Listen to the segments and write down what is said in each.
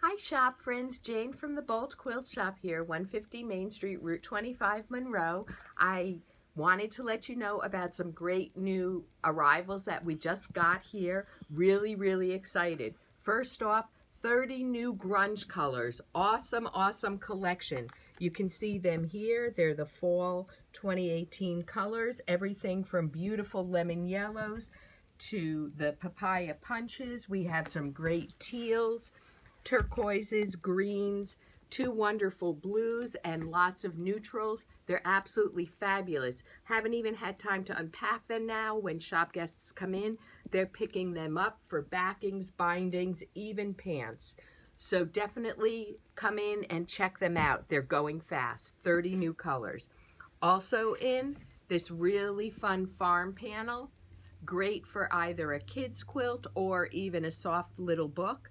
Hi shop friends, Jane from the Bolt Quilt Shop here, 150 Main Street, Route 25, Monroe. I wanted to let you know about some great new arrivals that we just got here. Really excited. First off, 30 new grunge colors. Awesome collection. You can see them here. They're the fall 2018 colors. Everything from beautiful lemon yellows to the papaya punches. We have some great teals, turquoises, greens, two wonderful blues, and lots of neutrals. They're absolutely fabulous. Haven't even had time to unpack them now. When shop guests come in, they're picking them up for backings, bindings, even pants. So definitely come in and check them out. They're going fast. 30 new colors. Also in this really fun farm panel. Great for either a kid's quilt or even a soft little book.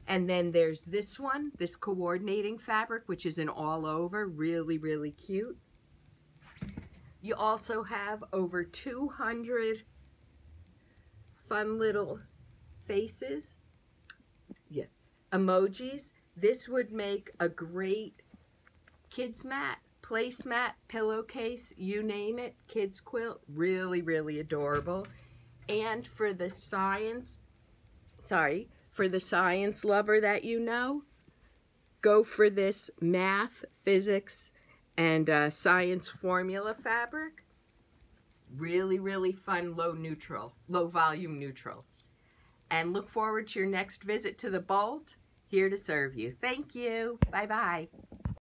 And then there's this one, this coordinating fabric, which is an all over, really cute. You also have over 200 fun little faces. Yeah, emojis. This would make a great kids mat, placemat, pillowcase, you name it, kids quilt. Really adorable. And for the science lover that you know, go for this math, physics, and science formula fabric. Really fun, low volume neutral. And look forward to your next visit to the Bolt. Here to serve you. Thank you. Bye-bye.